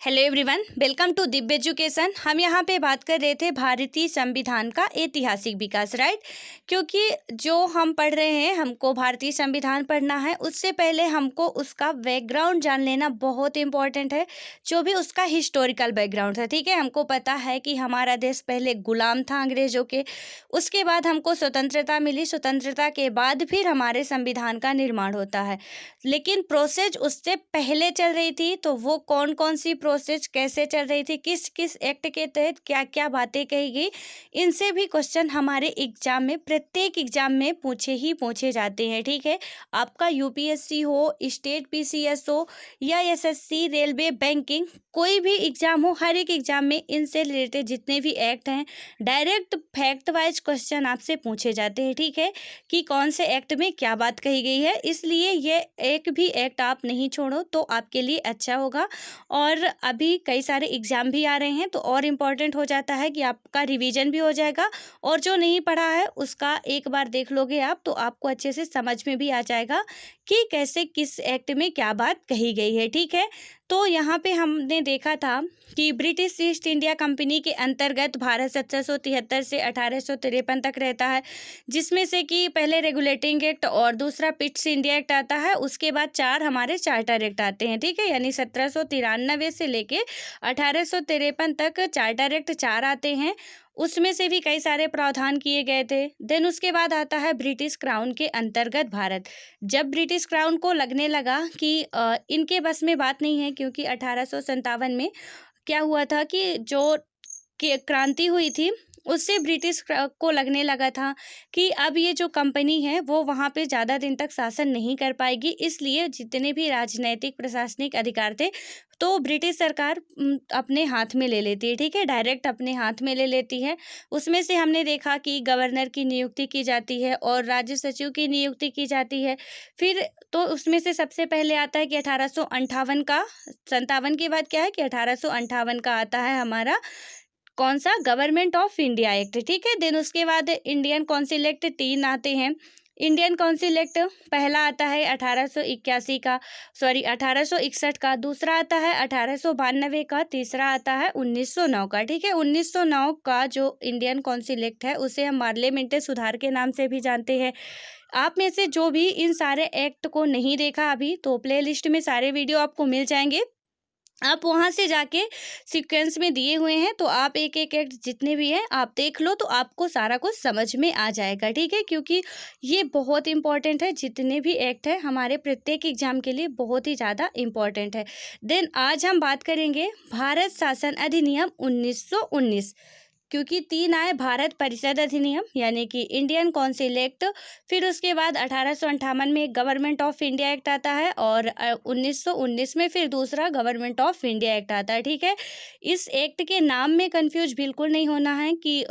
Hello everyone, welcome to Divya education. हम यहाँ पे बात कर रहे थे भारतीय संविधान का ऐतिहासिक विकास, राइट। क्योंकि जो हम पढ़ रहे हैं, हमको भारतीय संविधान पढ़ना है, उससे पहले हमको उसका बैकग्राउंड जान लेना बहुत इंपॉर्टेंट है, जो भी उसका हिस्टोरिकल बैकग्राउंड है। ठीक है, हमको पता है कि हमारा देश पहले गुलाम था अंग्रेजों के, उसके बाद हमको स्वतंत्रता मिली, स्वतंत्रता के बाद फिर हमारे संविधान का निर्माण होता है। लेकिन प्रोसेस उससे पहले चल रही थी, तो वो कौन कौन सी प्रोसेस कैसे चल रही थी, किस किस एक्ट के तहत क्या क्या बातें कही गई, इनसे भी क्वेश्चन हमारे एग्जाम में, प्रत्येक एग्जाम में पूछे जाते हैं। ठीक है, आपका यूपीएससी हो, स्टेट पीसीएस हो या एसएससी, रेलवे, बैंकिंग, कोई भी एग्जाम हो, हर एक एग्जाम में इनसे रिलेटेड जितने भी एक्ट हैं, डायरेक्ट फैक्ट वाइज क्वेश्चन आपसे पूछे जाते हैं। ठीक है, कि कौन से एक्ट में क्या बात कही गई है, इसलिए ये एक भी एक्ट आप नहीं छोड़ो तो आपके लिए अच्छा होगा। और अभी कई सारे एग्ज़ाम भी आ रहे हैं, तो और इम्पॉर्टेंट हो जाता है कि आपका रिवीजन भी हो जाएगा, और जो नहीं पढ़ा है उसका एक बार देख लोगे आप, तो आपको अच्छे से समझ में भी आ जाएगा कि कैसे किस एक्ट में क्या बात कही गई है। ठीक है, तो यहाँ पे हमने देखा था कि ब्रिटिश ईस्ट इंडिया कंपनी के अंतर्गत भारत 1773 से 1853 तक रहता है, जिसमें से कि पहले रेगुलेटिंग एक्ट और दूसरा पिट्स इंडिया एक्ट आता है, उसके बाद 4 हमारे चार्टर एक्ट आते हैं। ठीक है, यानी 1793 से लेके 1853 तक चार्टर एक्ट 4 आते हैं, उसमें से भी कई सारे प्रावधान किए गए थे। देन उसके बाद आता है ब्रिटिश क्राउन के अंतर्गत भारत। जब ब्रिटिश क्राउन को लगने लगा कि इनके बस में बात नहीं है, क्योंकि 1857 में क्या हुआ था कि जो क्रांति हुई थी, उससे ब्रिटिश को लगने लगा था कि अब ये जो कंपनी है वो वहाँ पे ज़्यादा दिन तक शासन नहीं कर पाएगी, इसलिए जितने भी राजनैतिक प्रशासनिक अधिकार थे तो ब्रिटिश सरकार अपने हाथ में ले लेती है। ठीक है, डायरेक्ट अपने हाथ में ले लेती है। उसमें से हमने देखा कि गवर्नर की नियुक्ति की जाती है और राज्य सचिव की नियुक्ति की जाती है। फिर तो उसमें से सबसे पहले आता है कि 1858 का, 57 के बाद क्या है कि 1858 का आता है हमारा कौन सा, गवर्नमेंट ऑफ इंडिया एक्ट। ठीक है, देन उसके बाद इंडियन काउंसिल एक्ट 3 आते हैं। इंडियन काउंसिल एक्ट पहला आता है 1861 का, सॉरी 1861 का, दूसरा आता है 1892 का, तीसरा आता है 1909 का। ठीक है, 1909 का जो इंडियन काउंसिल एक्ट है उसे हम पार्लियामेंट्री सुधार के नाम से भी जानते हैं। आप में से जो भी इन सारे एक्ट को नहीं देखा अभी, तो प्ले लिस्ट में सारे वीडियो आपको मिल जाएंगे, आप वहाँ से जाके सीक्वेंस में दिए हुए हैं, तो आप एक एक एक्ट जितने भी हैं आप देख लो, तो आपको सारा कुछ समझ में आ जाएगा। ठीक है, क्योंकि ये बहुत इंपॉर्टेंट है, जितने भी एक्ट है हमारे प्रत्येक एग्जाम के लिए बहुत ही ज़्यादा इंपॉर्टेंट है। देन आज हम बात करेंगे भारत शासन अधिनियम 1919, क्योंकि 3 आए, भारत परिषद अधिनियम यानी कि इंडियन काउंसिल एक्ट, फिर उसके बाद 1858 में गवर्नमेंट ऑफ इंडिया एक्ट आता है, और 1919 में फिर दूसरा गवर्नमेंट ऑफ इंडिया एक्ट आता है। ठीक है, इस एक्ट के नाम में कंफ्यूज बिल्कुल नहीं होना है कि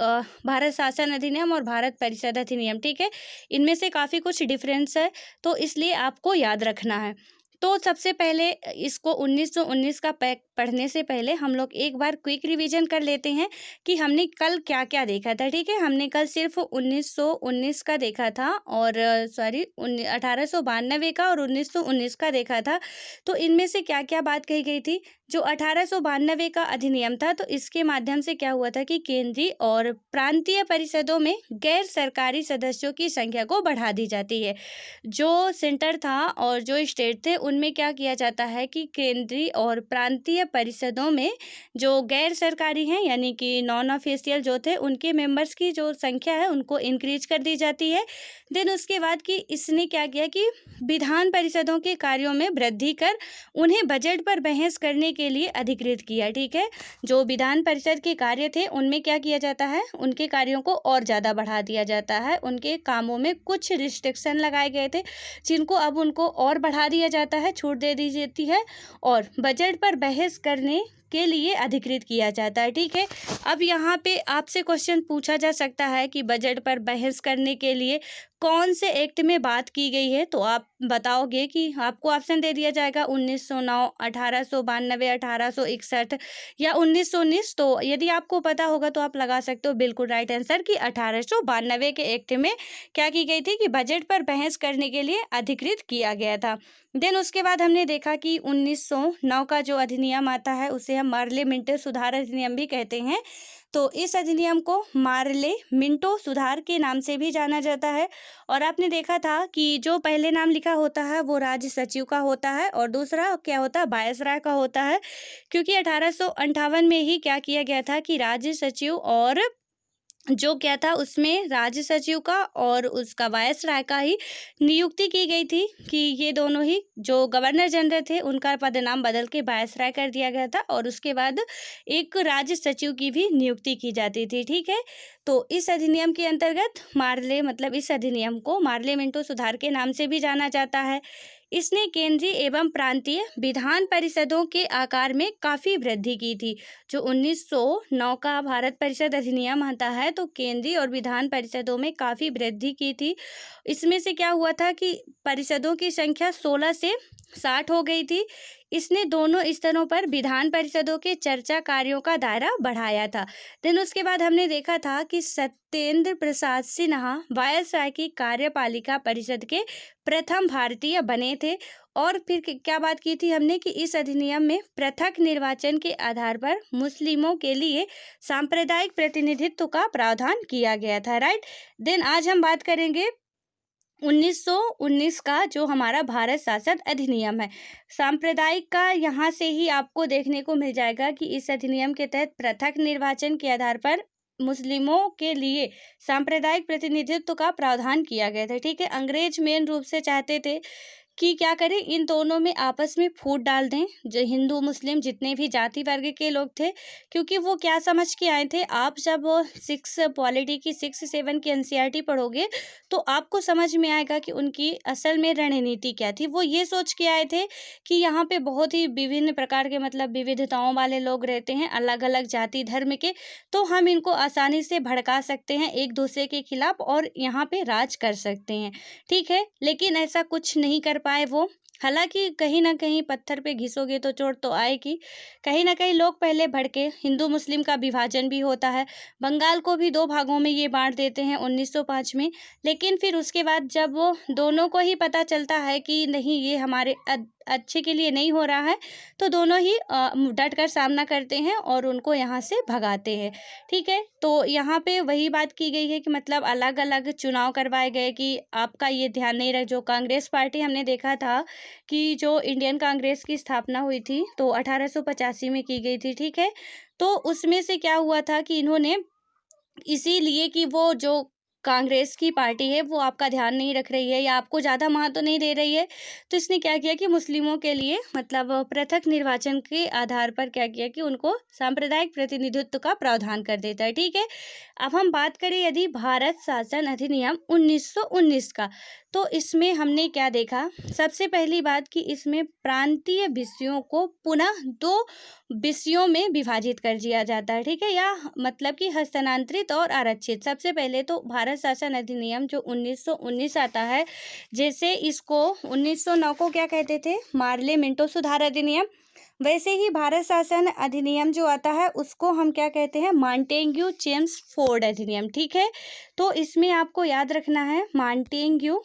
भारत शासन अधिनियम और भारत परिषद अधिनियम, ठीक है, इनमें से काफ़ी कुछ डिफरेंस है, तो इसलिए आपको याद रखना है। तो सबसे पहले इसको 1919 का पढ़ने से पहले हम लोग एक बार क्विक रिवीजन कर लेते हैं कि हमने कल क्या क्या देखा था। ठीक है, हमने कल सिर्फ 1919 का देखा था, और सॉरी 1892 का और 1919 का देखा था। तो इनमें से क्या क्या बात कही गई थी। जो 1892 का अधिनियम था, तो इसके माध्यम से क्या हुआ था कि केंद्रीय और प्रांतीय परिषदों में गैर सरकारी सदस्यों की संख्या को बढ़ा दी जाती है। जो सेंटर था और जो स्टेट थे, उनमें क्या किया जाता है कि केंद्रीय और प्रांतीय परिषदों में जो गैर सरकारी हैं यानी कि नॉन ऑफिशियल जो थे, उनके मेंबर्स की जो संख्या है उनको इंक्रीज कर दी जाती है। देन उसके बाद कि इसने क्या किया कि विधान परिषदों के कार्यों में वृद्धि कर उन्हें बजट पर बहस करने के लिए अधिकृत किया। ठीक है, जो विधान परिषद के कार्य थे उनमें क्या किया जाता है, उनके कार्यों को और ज़्यादा बढ़ा दिया जाता है। उनके कामों में कुछ रिस्ट्रिक्शन लगाए गए थे, जिनको अब उनको और बढ़ा दिया जाता है, छूट दे दी जाती है, और बजट पर बहस करने के लिए अधिकृत किया जाता है। ठीक है, अब यहाँ पे आपसे क्वेश्चन पूछा जा सकता है कि बजट पर बहस करने के लिए कौन से एक्ट में बात की गई है? तो आप बताओगे कि आपको ऑप्शन दे दिया जाएगा 1909, 1892, 1861 या 1919। तो यदि आपको पता होगा तो आप लगा सकते हो बिल्कुल राइट आंसर कि 1892 के एक्ट में क्या की गई थी कि बजट पर बहस करने के लिए अधिकृत किया गया था। देन उसके बाद हमने देखा कि 1909 का जो अधिनियम आता है उसे हम मार्ले मिंटो सुधार अधिनियम भी कहते हैं। तो इस अधिनियम को मार्ले मिंटो सुधार के नाम से भी जाना जाता है। और आपने देखा था कि जो पहले नाम लिखा होता है वो राज्य सचिव का होता है और दूसरा क्या होता है, वायसराय का होता है। क्योंकि 1858 में ही क्या किया गया था कि राज्य सचिव और जो क्या था उसमें राज्य सचिव का और उसका वायसराय का ही नियुक्ति की गई थी कि ये दोनों ही जो गवर्नर जनरल थे उनका पदनाम बदल के वायसराय कर दिया गया था और उसके बाद एक राज्य सचिव की भी नियुक्ति की जाती थी। ठीक है, तो इस अधिनियम के अंतर्गत मार्ले मतलब इस अधिनियम को मार्ले मिंटो सुधार के नाम से भी जाना जाता है। इसने केंद्रीय एवं प्रांतीय विधान परिषदों के आकार में काफ़ी वृद्धि की थी। जो 1909 का भारत परिषद अधिनियम आता है तो केंद्रीय और विधान परिषदों में काफ़ी वृद्धि की थी। इसमें से क्या हुआ था कि परिषदों की संख्या 16 से 60 हो गई थी। इसने दोनों स्तरों पर विधान परिषदों के चर्चा कार्यों का दायरा बढ़ाया था। देन उसके बाद हमने देखा था कि सत्येंद्र प्रसाद सिन्हा वायसराय की कार्यपालिका परिषद के प्रथम भारतीय बने थे। और फिर क्या बात की थी हमने कि इस अधिनियम में पृथक निर्वाचन के आधार पर मुस्लिमों के लिए सांप्रदायिक प्रतिनिधित्व का प्रावधान किया गया था। राइट, देन आज हम बात करेंगे 1919 का जो हमारा भारत शासन अधिनियम है। सांप्रदायिक का यहाँ से ही आपको देखने को मिल जाएगा कि इस अधिनियम के तहत पृथक निर्वाचन के आधार पर मुस्लिमों के लिए सांप्रदायिक प्रतिनिधित्व का प्रावधान किया गया था। ठीक है, अंग्रेज मेन रूप से चाहते थे कि क्या करें, इन दोनों में आपस में फूट डाल दें जो हिंदू मुस्लिम जितने भी जाति वर्ग के लोग थे। क्योंकि वो क्या समझ के आए थे, आप जब 6 पॉलिटी की 6-7 की एनसीईआरटी पढ़ोगे तो आपको समझ में आएगा कि उनकी असल में रणनीति क्या थी। वो ये सोच के आए थे कि यहाँ पे बहुत ही विभिन्न प्रकार के मतलब विविधताओं वाले लोग रहते हैं, अलग अलग जाति धर्म के, तो हम इनको आसानी से भड़का सकते हैं एक दूसरे के खिलाफ और यहाँ पे राज कर सकते हैं। ठीक है, लेकिन ऐसा कुछ नहीं कर पाए वो। हालांकि कहीं ना कहीं पत्थर पे घिसोगे तो चोट तो आएगी। कहीं ना कहीं लोग पहले भड़के, हिंदू मुस्लिम का विभाजन भी होता है, बंगाल को भी 2 भागों में ये बांट देते हैं 1905 में। लेकिन फिर उसके बाद जब वो दोनों को ही पता चलता है कि नहीं ये हमारे अच्छे के लिए नहीं हो रहा है, तो दोनों ही डट कर सामना करते हैं और उनको यहाँ से भगाते हैं। ठीक है, तो यहाँ पे वही बात की गई है कि मतलब अलग अलग चुनाव करवाए गए कि आपका ये ध्यान नहीं रख, जो कांग्रेस पार्टी हमने देखा था कि जो इंडियन कांग्रेस की स्थापना हुई थी तो 1885 में की गई थी। ठीक है, तो उसमें से क्या हुआ था कि इन्होंने इसीलिए कि वो जो कांग्रेस की पार्टी है वो आपका ध्यान नहीं रख रही है या आपको ज़्यादा महत्व नहीं दे रही है, तो इसने क्या किया कि मुस्लिमों के लिए मतलब पृथक निर्वाचन के आधार पर क्या किया कि उनको सांप्रदायिक प्रतिनिधित्व का प्रावधान कर देता है। ठीक है, अब हम बात करें यदि भारत शासन अधिनियम 1919 का, तो इसमें हमने क्या देखा, सबसे पहली बात कि इसमें प्रांतीय विषयों को पुनः 2 विषयों में विभाजित कर दिया जाता है। ठीक है, या मतलब कि हस्तांतरित और आरक्षित। सबसे पहले तो भारत शासन अधिनियम जो 1919 आता है, जैसे इसको 1909 को क्या कहते थे, मार्ले मिंटो सुधार अधिनियम, वैसे ही भारत शासन अधिनियम जो आता है उसको हम क्या कहते हैं, मॉन्टेग्यू चेम्सफोर्ड अधिनियम। ठीक है, तो इसमें आपको याद रखना है मॉन्टेग्यू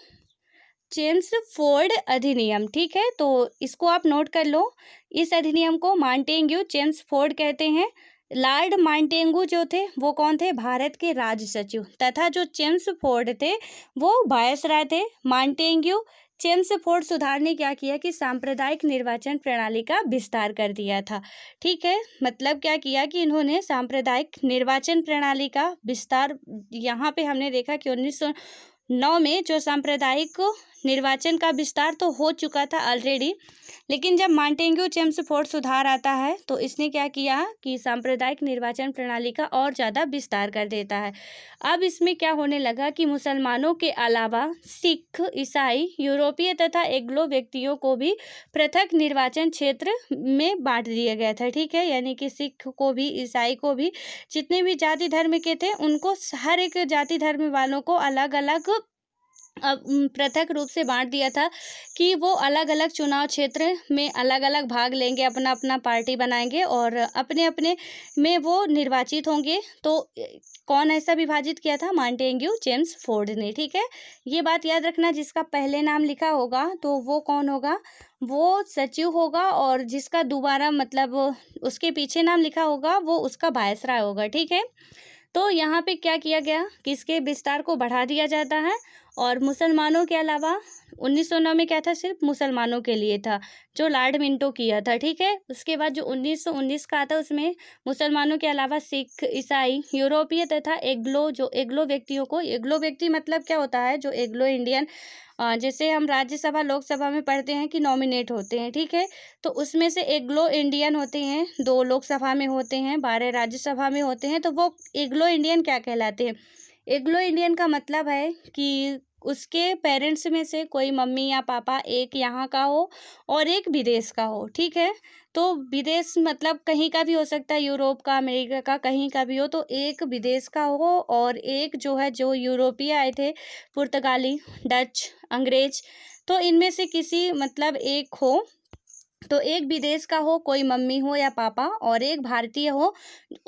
चेम्सफोर्ड अधिनियम। ठीक है, तो इसको आप नोट कर लो, इस अधिनियम को मॉन्टेग्यू चेम्सफोर्ड कहते हैं। लॉर्ड मॉन्टेग्यू जो थे वो कौन थे, भारत के राज्य सचिव, तथा जो चेम्सफोर्ड थे वो वायसराय थे। मॉन्टेग्यू चेम्सफोर्ड सुधार ने क्या किया कि सांप्रदायिक निर्वाचन प्रणाली का विस्तार कर दिया था। ठीक है, मतलब क्या किया कि इन्होंने सांप्रदायिक निर्वाचन प्रणाली का विस्तार, यहाँ पे हमने देखा कि 1909 में जो सांप्रदायिक निर्वाचन का विस्तार तो हो चुका था ऑलरेडी, लेकिन जब मॉन्टेग्यू चेम्सफोर्ड सुधार आता है तो इसने क्या किया कि सांप्रदायिक निर्वाचन प्रणाली का और ज़्यादा विस्तार कर देता है। अब इसमें क्या होने लगा कि मुसलमानों के अलावा सिख, ईसाई, यूरोपीय तथा एंग्लो व्यक्तियों को भी पृथक निर्वाचन क्षेत्र में बांट दिया गया था। ठीक है, यानी कि सिख को भी, ईसाई को भी, जितने भी जाति धर्म के थे उनको, हर एक जाति धर्म वालों को अलग अलग पृथक रूप से बांट दिया था कि वो अलग अलग चुनाव क्षेत्र में अलग अलग भाग लेंगे, अपना अपना पार्टी बनाएंगे और अपने अपने में वो निर्वाचित होंगे। तो कौन ऐसा विभाजित किया था? मांटेग्यू जेम्स फोर्ड ने। ठीक है, ये बात याद रखना। जिसका पहले नाम लिखा होगा तो वो कौन होगा? वो सचिव होगा, और जिसका दोबारा मतलब उसके पीछे नाम लिखा होगा वो उसका वायसराय होगा। ठीक है, तो यहाँ पे क्या किया गया कि इसके विस्तार को बढ़ा दिया जाता है, और मुसलमानों के अलावा 1909 में क्या था? सिर्फ मुसलमानों के लिए था, जो लॉर्ड मिंटो किया था। ठीक है, उसके बाद जो 1919 का आता उसमें मुसलमानों के अलावा सिख, ईसाई, यूरोपीय तथा एग्लो, जो एग्लो व्यक्तियों को, एग्लो व्यक्ति मतलब क्या होता है? जो एग्लो इंडियन, जैसे हम राज्यसभा लोकसभा में पढ़ते हैं कि नॉमिनेट होते हैं। ठीक है, तो उसमें से एग्लो इंडियन होते हैं, 2 लोकसभा में होते हैं, 12 राज्यसभा में होते हैं, तो वो एग्लो इंडियन क्या कहलाते हैं? एग्लो इंडियन का मतलब है कि उसके पेरेंट्स में से कोई मम्मी या पापा एक यहाँ का हो और एक विदेश का हो। ठीक है, तो विदेश मतलब कहीं का भी हो सकता है, यूरोप का, अमेरिका का, कहीं का भी हो, तो एक विदेश का हो और एक जो है, जो यूरोपीय आए थे, पुर्तगाली, डच, अंग्रेज, तो इनमें से किसी मतलब एक हो। तो एक विदेश का हो, कोई मम्मी हो या पापा, और एक भारतीय हो,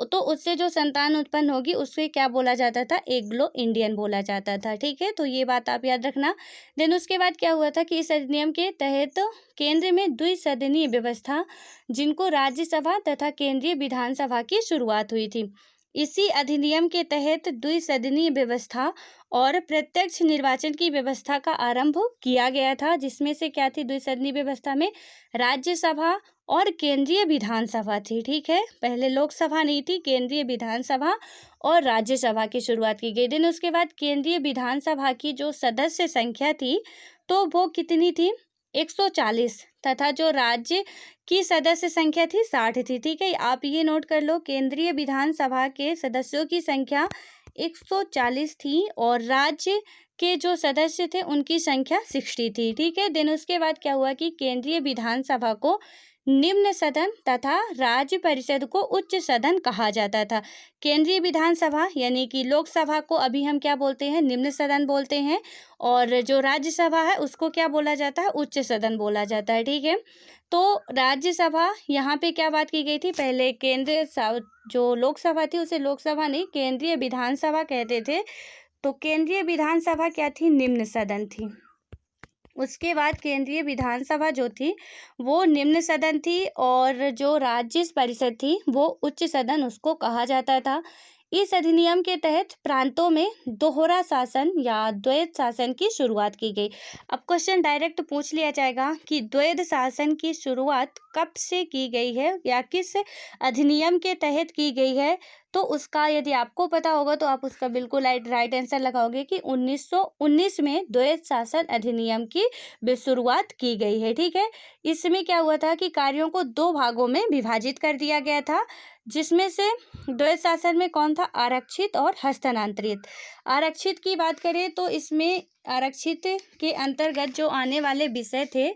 तो उससे जो संतान उत्पन्न होगी उससे क्या बोला जाता था? एग्लो इंडियन बोला जाता था। ठीक है, तो ये बात आप याद रखना। देन उसके बाद क्या हुआ था कि इस अधिनियम के तहत केंद्र में द्विसदनीय व्यवस्था, जिनको राज्यसभा तथा केंद्रीय विधानसभा की शुरुआत हुई थी। इसी अधिनियम के तहत द्विसदनीय व्यवस्था और प्रत्यक्ष निर्वाचन की व्यवस्था का आरंभ किया गया था, जिसमें से क्या थी? द्विसदनीय व्यवस्था में राज्यसभा और केंद्रीय विधानसभा थी। ठीक है, पहले लोकसभा नहीं थी, केंद्रीय विधानसभा और राज्यसभा की शुरुआत की गई। दिन उसके बाद केंद्रीय विधानसभा की जो सदस्य संख्या थी तो वो कितनी थी? 140, तथा जो राज्य की सदस्य संख्या थी 60 थी। ठीक है, आप ये नोट कर लो, केंद्रीय विधानसभा के सदस्यों की संख्या 140 थी और राज्य के जो सदस्य थे उनकी संख्या 60 थी। ठीक है, देन उसके बाद क्या हुआ कि केंद्रीय विधानसभा को निम्न सदन तथा राज्य परिषद को उच्च सदन कहा जाता था। केंद्रीय विधानसभा यानी कि लोकसभा को अभी हम क्या बोलते हैं? निम्न सदन बोलते हैं, और जो राज्यसभा है उसको क्या बोला जाता है? उच्च सदन बोला जाता है। ठीक है, तो राज्यसभा, यहाँ पे क्या बात की गई थी? पहले जो लोकसभा थी उसे लोकसभा नहीं, केंद्रीय विधानसभा कहते थे। तो केंद्रीय विधानसभा क्या थी? निम्न सदन थी। उसके बाद केंद्रीय विधानसभा जो थी वो निम्न सदन थी, और जो राज्य परिषद थी वो उच्च सदन उसको कहा जाता था। इस अधिनियम के तहत प्रांतों में दोहरा शासन या द्वैध शासन की शुरुआत की गई। अब क्वेश्चन डायरेक्ट पूछ लिया जाएगा कि द्वैध शासन की शुरुआत कब से की गई है या किस अधिनियम के तहत की गई है? तो उसका यदि आपको पता होगा तो आप उसका बिल्कुल राइट आंसर लगाओगे कि 1919 में द्वैध शासन अधिनियम की शुरुआत की गई है। ठीक है, इसमें क्या हुआ था कि कार्यों को 2 भागों में विभाजित कर दिया गया था, जिसमें से द्वैध शासन में कौन था? आरक्षित और हस्तांतरित। आरक्षित की बात करें तो इसमें आरक्षित के अंतर्गत जो आने वाले विषय थे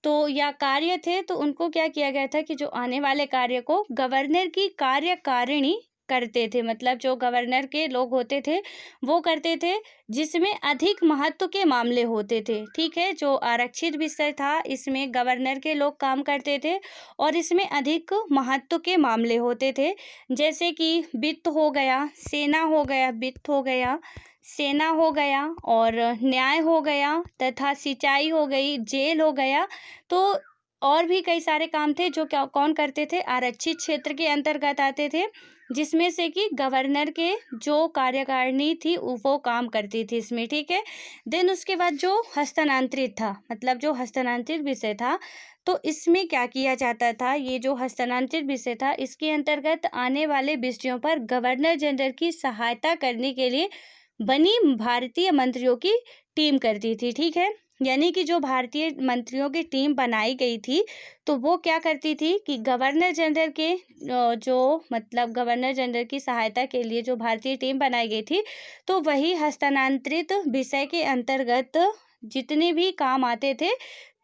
तो या कार्य थे, तो उनको क्या किया गया था कि जो आने वाले कार्य को गवर्नर की कार्यकारिणी करते थे, मतलब जो गवर्नर के लोग होते थे वो करते थे, जिसमें अधिक महत्व के मामले होते थे। ठीक है, जो आरक्षित विषय था इसमें गवर्नर के लोग काम करते थे और इसमें अधिक महत्व के मामले होते थे, जैसे कि वित्त हो गया, सेना हो गया, वित्त हो गया, सेना हो गया, और न्याय हो गया, तथा सिंचाई हो गई, जेल हो गया। तो और भी कई सारे काम थे जो क्या कौन करते थे? आरक्षित क्षेत्र के अंतर्गत आते थे, जिसमें से कि गवर्नर के जो कार्यकारिणी थी वो काम करती थी इसमें। ठीक है, देन उसके बाद जो हस्तांतरित था, मतलब जो हस्तांतरित विषय था, तो इसमें क्या किया जाता था? ये जो हस्तांतरित विषय था इसके अंतर्गत आने वाले विषयों पर गवर्नर जनरल की सहायता करने के लिए बनी भारतीय मंत्रियों की टीम करती थी। ठीक है, यानी कि जो भारतीय मंत्रियों की टीम बनाई गई थी तो वो क्या करती थी कि गवर्नर जनरल के जो मतलब गवर्नर जनरल की सहायता के लिए जो भारतीय टीम बनाई गई थी तो वही हस्तांतरित विषय के अंतर्गत जितने भी काम आते थे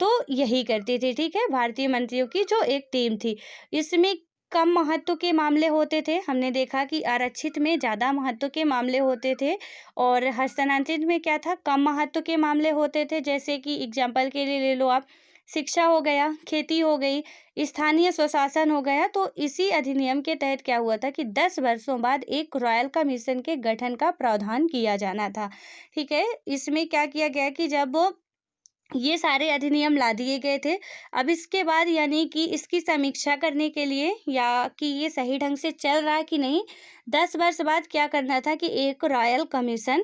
तो यही करती थी। ठीक है, भारतीय मंत्रियों की जो एक टीम थी, इसमें कम महत्व के मामले होते थे, हमने देखा कि आरक्षित में ज़्यादा महत्व के मामले होते थे और हस्तांतरित में क्या था, कम महत्व के मामले होते थे। जैसे कि एग्जाम्पल के लिए ले लो आप, शिक्षा हो गया, खेती हो गई, स्थानीय स्वशासन हो गया। तो इसी अधिनियम के तहत क्या हुआ था कि 10 वर्षों बाद एक रॉयल कमीशन के गठन का प्रावधान किया जाना था। ठीक है, इसमें क्या किया गया कि जब ये सारे अधिनियम ला दिए गए थे, अब इसके बाद यानी कि इसकी समीक्षा करने के लिए या कि ये सही ढंग से चल रहा है कि नहीं, 10 वर्ष बाद क्या करना था कि एक रॉयल कमीशन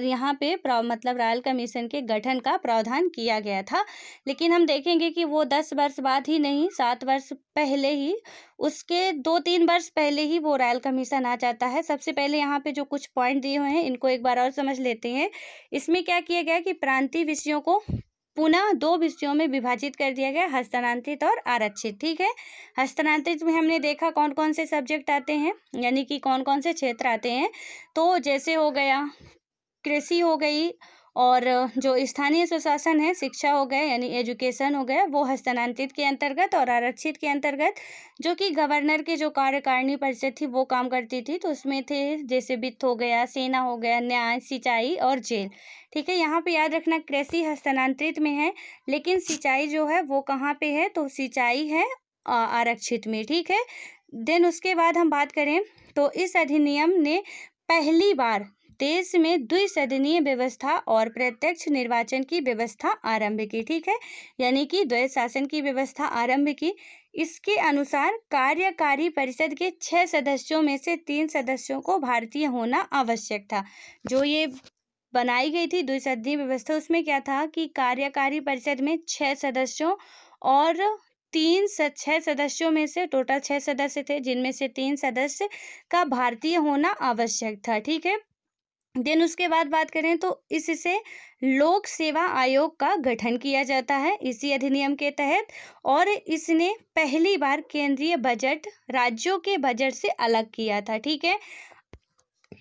यहाँ पे मतलब रॉयल कमीशन के गठन का प्रावधान किया गया था। लेकिन हम देखेंगे कि वो 10 वर्ष बाद ही नहीं, 7 वर्ष पहले ही, उसके 2-3 वर्ष पहले ही वो रॉयल कमीशन आ जाता है। सबसे पहले यहाँ पे जो कुछ पॉइंट दिए हुए हैं इनको एक बार और समझ लेते हैं। इसमें क्या किया गया कि प्रांतीय विषयों को पुनः 2 विषयों में विभाजित कर दिया गया, हस्तांतरित और आरक्षित। ठीक है, हस्तांतरित में हमने देखा कौन कौन से सब्जेक्ट आते हैं, यानी कि कौन कौन से क्षेत्र आते हैं। तो जैसे हो गया कृषि हो गई, और जो स्थानीय स्वशासन है, शिक्षा हो गया यानी एजुकेशन हो गया, वो हस्तांतरित के अंतर्गत। और आरक्षित के अंतर्गत जो कि गवर्नर के जो कार्यकारिणी परिषद थी वो काम करती थी, तो उसमें थे जैसे वित्त हो गया, सेना हो गया, न्याय, सिंचाई और जेल। ठीक है, यहाँ पे याद रखना कृषि हस्तांतरित में है, लेकिन सिंचाई जो है वो कहाँ पे है, तो सिंचाई है आरक्षित में। ठीक है, देन उसके बाद हम बात करें तो इस अधिनियम ने पहली बार देश में द्विसदनीय व्यवस्था और प्रत्यक्ष निर्वाचन की व्यवस्था आरंभ की। ठीक है, यानी कि द्वैध शासन की व्यवस्था आरंभ की। इसके अनुसार कार्यकारी परिषद के 6 सदस्यों में से 3 सदस्यों को भारतीय होना आवश्यक था। जो ये बनाई गई थी द्विसदनीय व्यवस्था, उसमें क्या था कि कार्यकारी परिषद में 6 सदस्यों और 6 सदस्यों में से टोटल 6 सदस्य थे, जिनमें से 3 सदस्य का भारतीय होना आवश्यक था। ठीक है, देन उसके बाद बात करें तो इससे लोक सेवा आयोग का गठन किया जाता है इसी अधिनियम के तहत, और इसने पहली बार केंद्रीय बजट राज्यों के बजट से अलग किया था। ठीक है,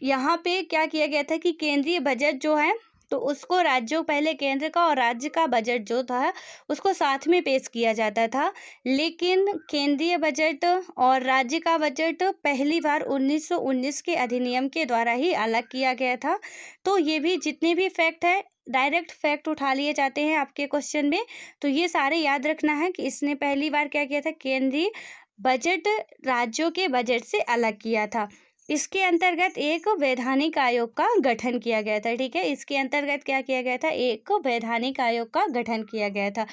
यहाँ पे क्या किया गया था कि केंद्रीय बजट जो है तो उसको राज्यों, पहले केंद्र का और राज्य का बजट जो था उसको साथ में पेश किया जाता था, लेकिन केंद्रीय बजट और राज्य का बजट पहली बार 1919 के अधिनियम के द्वारा ही अलग किया गया था। तो ये भी जितने भी फैक्ट है, डायरेक्ट फैक्ट उठा लिए जाते हैं आपके क्वेश्चन में, तो ये सारे याद रखना है कि इसने पहली बार क्या किया था, केंद्रीय बजट राज्यों के बजट से अलग किया था। इसके अंतर्गत एक वैधानिक आयोग का गठन किया गया था। ठीक है, इसके अंतर्गत क्या किया गया था, एक वैधानिक आयोग का गठन किया गया था।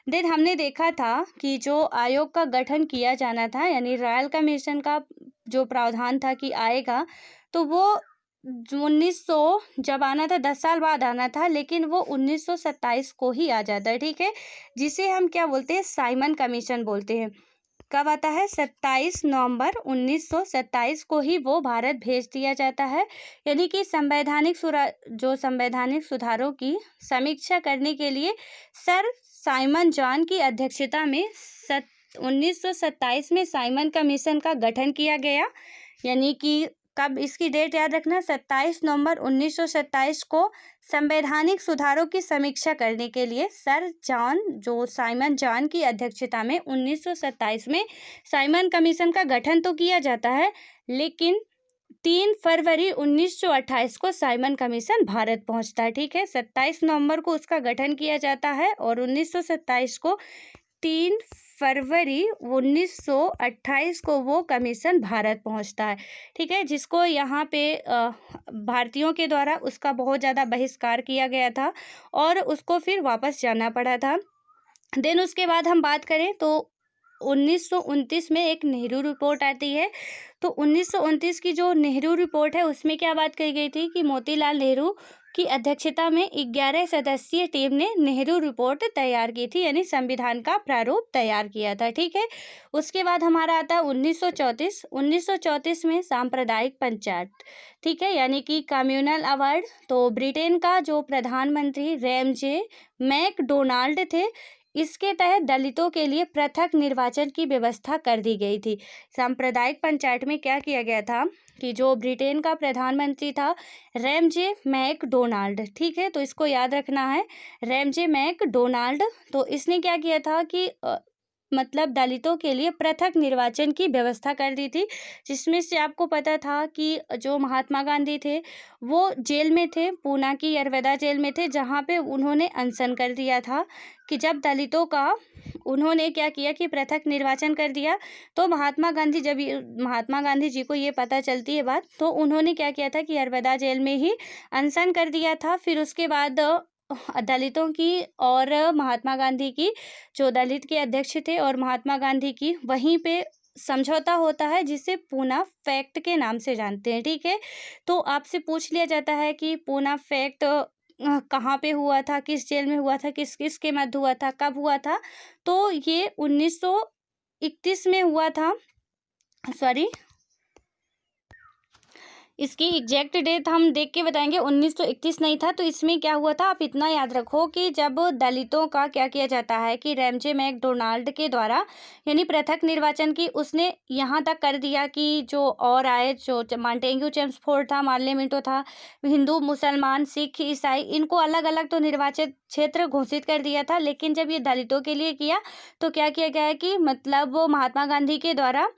देन हमने देखा था कि जो आयोग का गठन किया जाना था, यानी रॉयल कमीशन का जो प्रावधान था कि आएगा, तो वो 1900 जब आना था, 10 साल बाद आना था, लेकिन वो 1927 को ही आ जाता है। ठीक है, जिसे हम क्या बोलते हैं, साइमन कमीशन बोलते हैं। कब आता है, 27 नवंबर 1927 को ही वो भारत भेज दिया जाता है। यानी कि संवैधानिक सुधारों की समीक्षा करने के लिए सर साइमन जॉन की अध्यक्षता में 1927 में साइमन कमीशन का गठन किया गया। यानी कि कब, इसकी डेट याद रखना, 27 नवंबर 1927 को संवैधानिक सुधारों की समीक्षा करने के लिए साइमन जॉन की अध्यक्षता में 1927 में साइमन कमीशन का गठन तो किया जाता है, लेकिन 3 फरवरी 1928 को साइमन कमीशन भारत पहुंचता है। ठीक है, 27 नवंबर को उसका गठन किया जाता है और 1927 को 3 फरवरी 1928 को वो कमीशन भारत पहुंचता है। ठीक है, जिसको यहाँ पे भारतीयों के द्वारा उसका बहुत ज़्यादा बहिष्कार किया गया था और उसको फिर वापस जाना पड़ा था। देन उसके बाद हम बात करें तो 1929 में एक नेहरू रिपोर्ट आती है। तो 1929 की जो नेहरू रिपोर्ट है उसमें क्या बात कही गई थी कि मोतीलाल नेहरू की अध्यक्षता में 11 सदस्यीय टीम ने नेहरू रिपोर्ट तैयार की थी, यानी संविधान का प्रारूप तैयार किया था। ठीक है, उसके बाद हमारा आता है 1934 में सांप्रदायिक पंचायत। ठीक है, यानी कि कम्युनल अवार्ड। तो ब्रिटेन का जो प्रधानमंत्री रैमजे मैकडोनाल्ड थे, इसके तहत दलितों के लिए पृथक निर्वाचन की व्यवस्था कर दी गई थी। सांप्रदायिक पंचायत में क्या किया गया था कि जो ब्रिटेन का प्रधानमंत्री था रैमजे मैकडोनाल्ड, ठीक है, तो इसको याद रखना है, रैमजे मैकडोनाल्ड। तो इसने क्या किया था कि मतलब दलितों के लिए पृथक निर्वाचन की व्यवस्था कर दी थी, जिसमें से आपको पता था कि जो महात्मा गांधी थे वो जेल में थे, पूना की यरवदा जेल में थे, जहाँ पे उन्होंने अनशन कर दिया था कि जब दलितों का उन्होंने क्या किया कि पृथक निर्वाचन कर दिया। तो महात्मा गांधी जी को ये पता चलती है बात, तो उन्होंने क्या किया था कि यरवदा जेल में ही अनशन कर दिया था। फिर उसके बाद दलितों की और महात्मा गांधी की, जो दलित के अध्यक्ष थे और महात्मा गांधी की, वहीं पे समझौता होता है जिसे पूना फैक्ट के नाम से जानते हैं। ठीक है, तो आपसे पूछ लिया जाता है कि पूना फैक्ट कहाँ पे हुआ था, किस जेल में हुआ था, किस किस के मध्य हुआ था, कब हुआ था। तो ये 1931 में हुआ था। सॉरी, इसकी एग्जैक्ट डेट हम देख के बताएंगे, 1931 नहीं था। तो इसमें क्या हुआ था, आप इतना याद रखो कि जब दलितों का क्या किया जाता है कि रैमजे मैकडोनाल्ड के द्वारा यानी पृथक निर्वाचन की उसने यहाँ तक कर दिया कि जो और आए, जो मांटेग्यू चेम्सफोर्ड था, मार्ले मिंटो था, हिंदू, मुसलमान, सिख, ईसाई, इनको अलग अलग तो निर्वाचित क्षेत्र घोषित कर दिया था। लेकिन जब ये दलितों के लिए किया तो क्या किया गया है कि मतलब महात्मा गांधी के द्वारा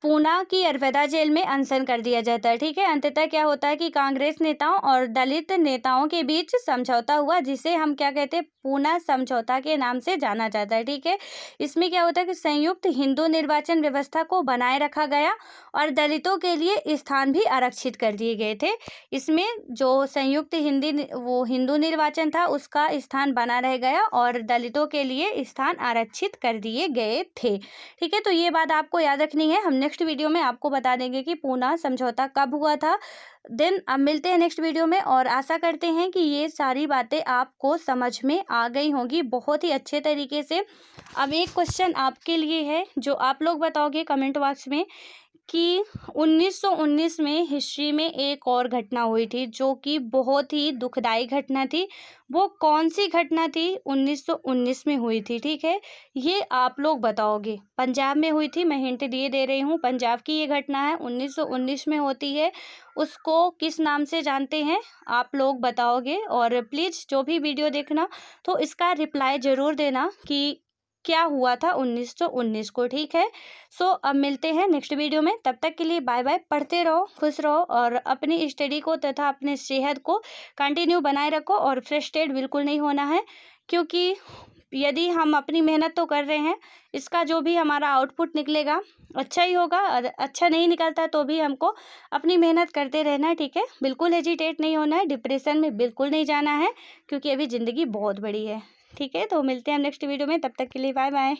पूना की यरवदा जेल में अनशन कर दिया जाता है। ठीक है, अंततः क्या होता है कि कांग्रेस नेताओं और दलित नेताओं के बीच समझौता हुआ, जिसे हम क्या कहते हैं, पूना समझौता के नाम से जाना जाता है। ठीक है, इसमें क्या होता है कि संयुक्त हिंदू निर्वाचन व्यवस्था को बनाए रखा गया और दलितों के लिए स्थान भी आरक्षित कर दिए गए थे। इसमें जो संयुक्त हिंदू निर्वाचन था उसका स्थान बना रह गया और दलितों के लिए स्थान आरक्षित कर दिए गए थे। ठीक है, तो ये बात आपको याद रखनी है। हम नेक्स्ट वीडियो में आपको बता देंगे कि पूना समझौता कब हुआ था। देन अब मिलते हैं नेक्स्ट वीडियो में और आशा करते हैं कि ये सारी बातें आपको समझ में आ गई होंगी बहुत ही अच्छे तरीके से। अब एक क्वेश्चन आपके लिए है जो आप लोग बताओगे कमेंट बॉक्स में कि 1919 में हिस्ट्री में एक और घटना हुई थी जो कि बहुत ही दुखदाई घटना थी। वो कौन सी घटना थी 1919 में हुई थी? ठीक है, ये आप लोग बताओगे। पंजाब में हुई थी, मैं हिंट दिए दे रही हूँ। पंजाब की ये घटना है, 1919 में होती है। उसको किस नाम से जानते हैं आप लोग बताओगे। और प्लीज़ जो भी वीडियो देखना तो इसका रिप्लाई ज़रूर देना कि क्या हुआ था 1919 को। ठीक है, सो अब मिलते हैं नेक्स्ट वीडियो में। तब तक के लिए बाय बाय। पढ़ते रहो, खुश रहो और अपनी स्टडी को तथा अपने सेहत को कंटिन्यू बनाए रखो और फ्रस्ट्रेट बिल्कुल नहीं होना है, क्योंकि यदि हम अपनी मेहनत तो कर रहे हैं, इसका जो भी हमारा आउटपुट निकलेगा अच्छा ही होगा। और अच्छा नहीं निकलता तो भी हमको अपनी मेहनत करते रहना है। ठीक है, बिल्कुल हेजिटेट नहीं होना है, डिप्रेशन में बिल्कुल नहीं जाना है, क्योंकि अभी ज़िंदगी बहुत बड़ी है। ठीक है, तो मिलते हैं हम नेक्स्ट वीडियो में। तब तक के लिए बाय बाय।